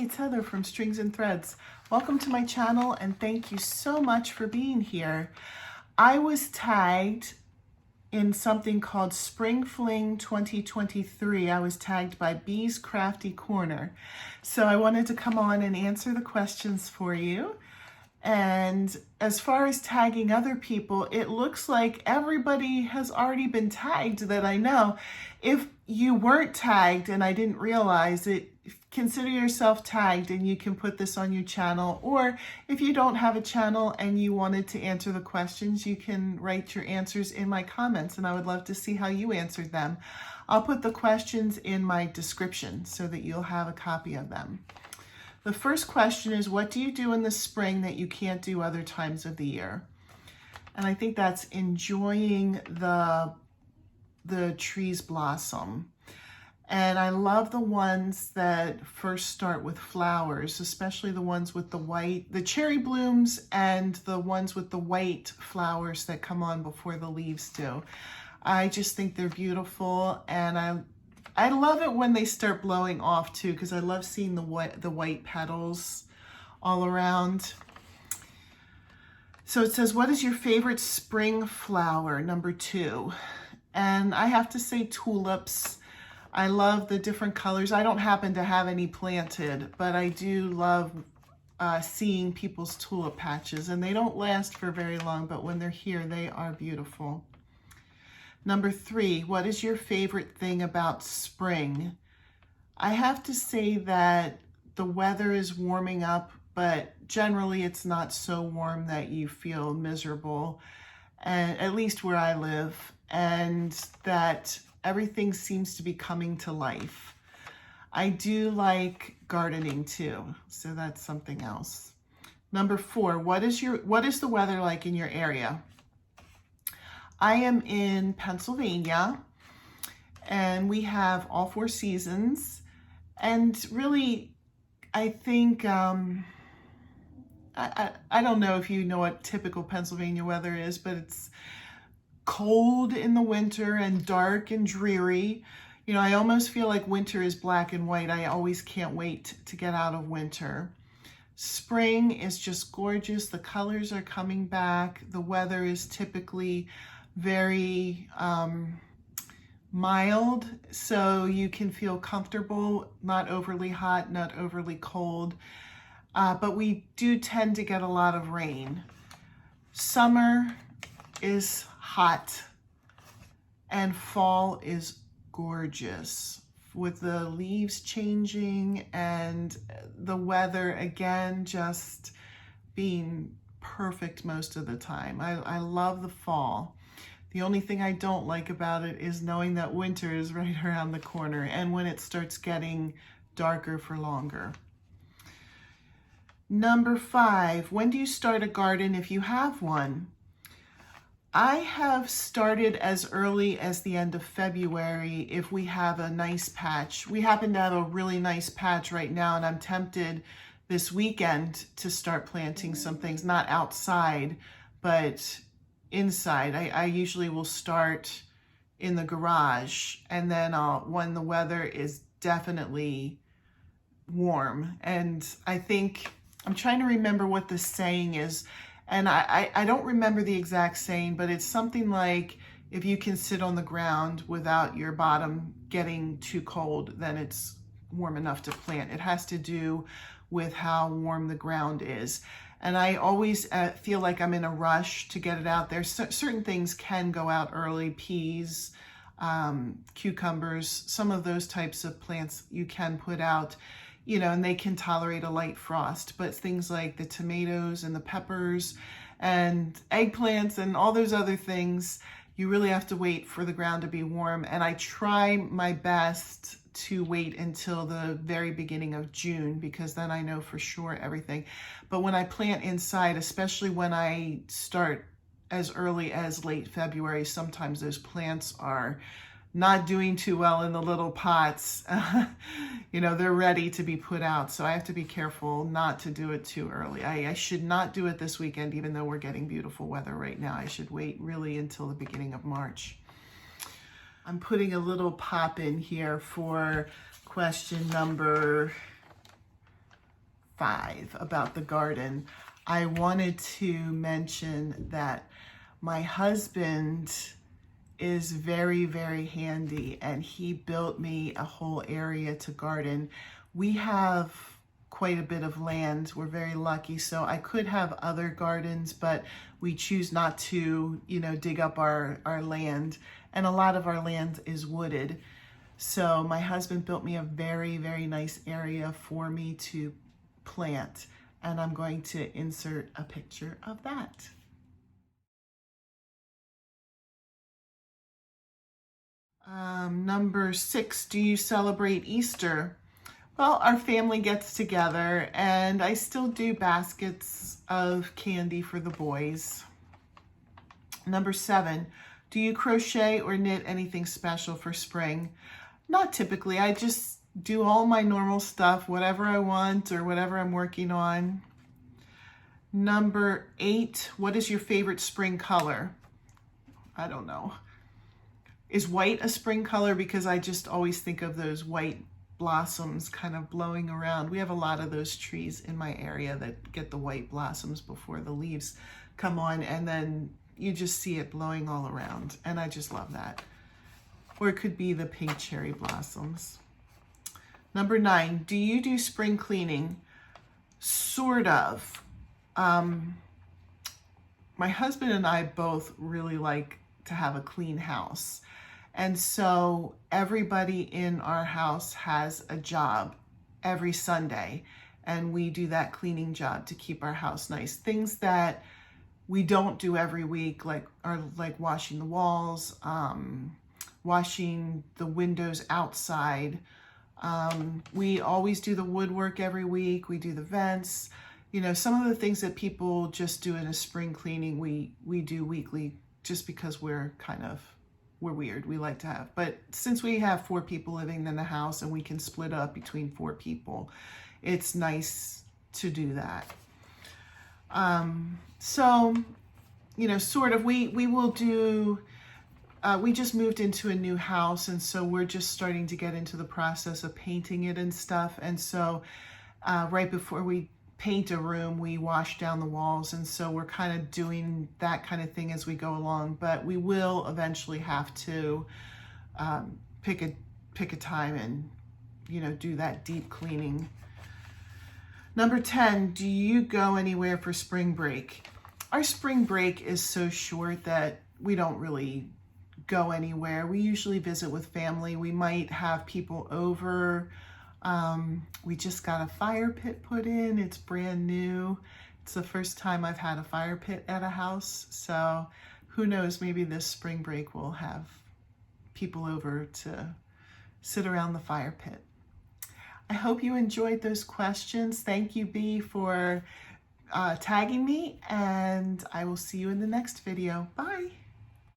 it's Heather from Strings and Threads. Welcome to my channel and thank you so much for being here. I was tagged in something called Spring Fling 2023. I was tagged by Bee's Crafty Corner. So I wanted to come on and answer the questions for you. And as far as tagging other people, it looks like everybody has already been tagged that I know. If you weren't tagged and I didn't realize it, consider yourself tagged and you can put this on your channel. Or if you don't have a channel and you wanted to answer the questions, you can write your answers in my comments and I would love to see how you answered them. I'll put the questions in my description so that you'll have a copy of them. The first question is, what do you do in the spring that you can't do other times of the year? And I think that's enjoying the trees blossom. And I love the ones that first start with flowers, especially the ones with the cherry blooms and the ones with the white flowers that come on before the leaves do. I just think they're beautiful, and I love it when they start blowing off too, because I love seeing the white petals all around. So it says, what is your favorite spring flower? Number 2. And I have to say tulips. I love the different colors. I don't happen to have any planted, but I do love seeing people's tulip patches, and they don't last for very long, but when they're here, they are beautiful. Number 3, what is your favorite thing about spring? I have to say that the weather is warming up, but generally it's not so warm that you feel miserable, and at least where I live, and that everything seems to be coming to life. I do like gardening too, so that's something else. Number 4, what is the weather like in your area? I am in Pennsylvania, and we have all 4 seasons. And really, I think, I don't know if you know what typical Pennsylvania weather is, but it's cold in the winter and dark and dreary. You know, I almost feel like winter is black and white. I always can't wait to get out of winter. Spring is just gorgeous. The colors are coming back. The weather is typically very mild, so you can feel comfortable, not overly hot, not overly cold, but we do tend to get a lot of rain. Summer is hot and fall is gorgeous with the leaves changing and the weather again just being perfect most of the time. I love the fall. The only thing I don't like about it is knowing that winter is right around the corner and when it starts getting darker for longer. Number 5, when do you start a garden if you have one? I have started as early as the end of February if we have a nice patch. We happen to have a really nice patch right now, and I'm tempted this weekend to start planting some things, not outside, but inside. I usually will start in the garage, and then when the weather is definitely warm. And I think, I'm trying to remember what the saying is, and I don't remember the exact saying, but it's something like, if you can sit on the ground without your bottom getting too cold, then it's warm enough to plant. It has to do with how warm the ground is. And I always feel like I'm in a rush to get it out there. Certain things can go out early, peas, cucumbers, some of those types of plants you can put out, you know, and they can tolerate a light frost. But things like the tomatoes and the peppers and eggplants and all those other things, you really have to wait for the ground to be warm. And I try my best to wait until the very beginning of June, because then I know for sure everything. But when I plant inside, especially when I start as early as late February, sometimes those plants are not doing too well in the little pots. You know, they're ready to be put out. So I have to be careful not to do it too early. I should not do it this weekend, even though we're getting beautiful weather right now. I should wait really until the beginning of March. I'm putting a little pop in here for question number 5 about the garden, I wanted to mention that my husband is very, very handy, and he built me a whole area to garden. We have quite a bit of land. We're very lucky, so I could have other gardens, but we choose not to, dig up our land, and a lot of our land is wooded. So my husband built me a very, very nice area for me to plant, and I'm going to insert a picture of that. Number 6, do you celebrate Easter? Well, our family gets together, and I still do baskets of candy for the boys. Number 7, do you crochet or knit anything special for spring? Not typically. I just do all my normal stuff, whatever I want or whatever I'm working on. Number 8, what is your favorite spring color? I don't know. Is white a spring color? Because I just always think of those white blossoms kind of blowing around. We have a lot of those trees in my area that get the white blossoms before the leaves come on, and then you just see it blowing all around, and I just love that. Or it could be the pink cherry blossoms. Number 9, do you do spring cleaning? Sort of. My husband and I both really like to have a clean house. And so everybody in our house has a job every Sunday, and we do that cleaning job to keep our house nice. Things that we don't do every week are washing the walls, washing the windows outside. We always do the woodwork every week. We do the vents. Some of the things that people just do in a spring cleaning, we do weekly just because we're weird. We like to have, but since we have 4 people living in the house and we can split up between 4 people, it's nice to do that. So, sort of, we will do, we just moved into a new house, and so we're just starting to get into the process of painting it and stuff. And so right before we paint a room, we wash down the walls, and so we're kind of doing that kind of thing as we go along. But we will eventually have to pick a time and do that deep cleaning. Number 10, do you go anywhere for spring break? Our spring break is so short that we don't really go anywhere. We usually visit with family. We might have people over. We just got a fire pit put in. It's brand new. It's the first time I've had a fire pit at a house. So who knows, maybe this spring break we'll have people over to sit around the fire pit. I hope you enjoyed those questions. Thank you, Bea, for tagging me, and I will see you in the next video. Bye.